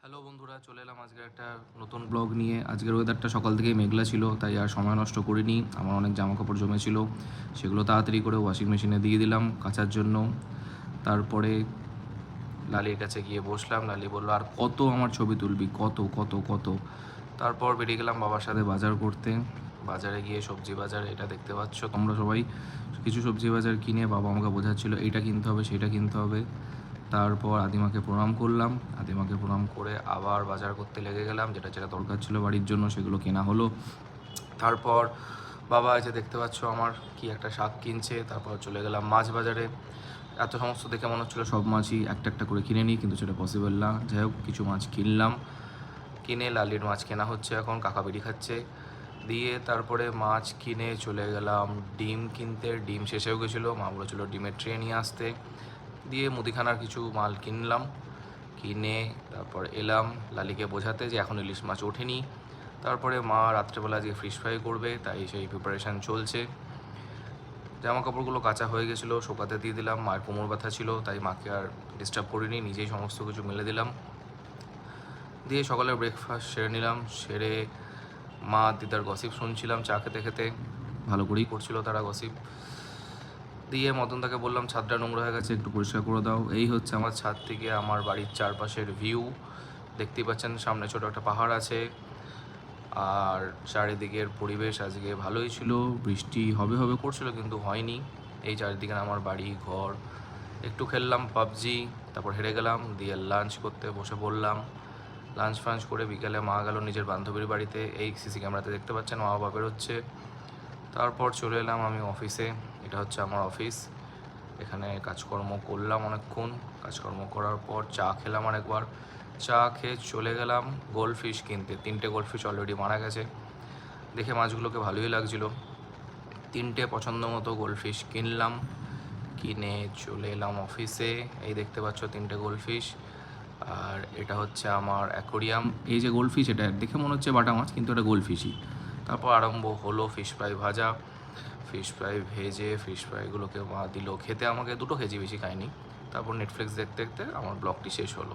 Hello বন্ধুরা, চলে এলাম আজকে একটা নতুন ব্লগ নিয়ে। আজকের ওয়েদারটা সকাল থেকেই মেঘলা ছিল, তাই আর সময় নষ্ট করিনি। আমার অনেক জামা কাপড় জমেছিল, সেগুলো তাড়াতাড়ি করে ওয়াশিং মেশিনে দিয়ে দিলাম কাচার জন্য। তারপরে লালির কাছে গিয়ে বসলাম। লালি বললো, আর কত আমার ছবি তুলবি, কত কত কত। তারপর বেরিয়ে গেলাম বাবার সাথে বাজার করতে। বাজারে গিয়ে সবজি বাজার, এটা দেখতে পাচ্ছ তোমরা সবাই, কিছু সবজি বাজার কিনে বাবা আমাকে বোঝাচ্ছিল এইটা কিনতে হবে সেইটা কিনতে হবে। তারপর আদিমাকে প্রণাম করলাম। আদিমাকে প্রণাম করে আবার বাজার করতে লেগে গেলাম, যেটা যেটা দরকার ছিল বাড়ির জন্য সেগুলো কেনা হলো। তারপর বাবা যে দেখতে পাচ্ছ আমার কি একটা শাক কিনছে। তারপর চলে গেলাম মাছ বাজারে। এত সমস্ত দেখে মনে হচ্ছিলো সব মাছই একটা একটা করে কিনে নিই, কিন্তু সেটা পসিবল না। যাই হোক, কিছু মাছ কিনলাম। কিনে লালির মাছ কেনা হচ্ছে, এখন কাকা বেরি খাচ্ছে দিয়ে। তারপরে মাছ কিনে চলে গেলাম ডিম কিনতে। ডিম শেষ হয়ে গেছিলো, মা বলেছিলো ডিমের ট্রে নিয়ে আসতে। দিয়ে মুদিখানার কিছু মাল কিনলাম। কিনে তারপর এলাম লালিকে বোঝাতে যে এখন ইলিশ মাছ ওঠেনি। তারপরে মা রাত্রেবেলা আজকে ফিশ ফ্রাই করবে, তাই সেই প্রিপারেশান চলছে। জামা কাপড়গুলো কাচা হয়ে গেছিলো, শোকাতে দিয়ে দিলাম। মায়ের কোমর ব্যথা ছিল, তাই মাকে আর ডিস্টার্ব করিনি, নিজেই সমস্ত কিছু মেলে দিলাম। দিয়ে সকালে ব্রেকফাস্ট সেরে নিলাম। সেরে মা দিদার গসিপ শুনছিলাম চা খেতে খেতে, ভালো করেই করছিল তারা গসিপ। দিয়ে মদনদাকে বললাম ছাদটা নোংরা হয়ে গেছে, একটু পরিষ্কার করে দাও। এই হচ্ছে আমার ছাদ থেকে আমার বাড়ির চারপাশের ভিউ। দেখতেই পাচ্ছেন সামনে ছোটো একটা পাহাড় আছে। আর চারিদিকের পরিবেশ আজকে ভালোই ছিল, বৃষ্টি হবে হবে করছিল কিন্তু হয়নি। এই চারিদিকে আমার বাড়ি ঘর। একটু খেললাম পাবজি, তারপর হেরে গেলাম। দিয়ে লাঞ্চ করতে বসে পড়লাম। লাঞ্চ ফাঞ্চ করে বিকেলে মা গেল নিজের বান্ধবীর বাড়িতে। এই সিসি ক্যামেরাতে দেখতে পাচ্ছেন মা বাবা বেরোচ্ছে। তারপর চলে এলাম আমি অফিসে। এটা হচ্ছে আমার অফিস। এখানে কাজকর্ম করলাম অনেকক্ষণ। কাজকর্ম করার পর চা খেলাম আরেকবার। চা খেয়ে চলে গেলাম গোল্ডফিশ কিনতে। 3টে গোল্ডফিশ অলরেডি মারা গেছে। দেখে মাছগুলোকে ভালোই লাগছিল। 3টে পছন্দ মতো গোল্ডফিশ কিনলাম। কিনে চলে এলাম অফিসে। এই দেখতে পাচ্ছ 3টে গোল্ডফিশ। আর এটা হচ্ছে আমার অ্যাকোরিয়াম। এই যে গোল্ডফিশ, এটা দেখে মনে হচ্ছে বাটা মাছ, কিন্তু এটা গোল্ডফিশই। তারপর আরম্ভ হলো ফিশ ফ্রাই ভাজা। ফিশ ফ্রাই ভেজে ফিশ ফ্রাইগুলোকে মা দিল খেতে আমাকে। 2টো খেয়েছি, বেশি খাইনি। তারপর নেটফ্লিক্স দেখতে দেখতে আমার ব্লগটি শেষ হলো।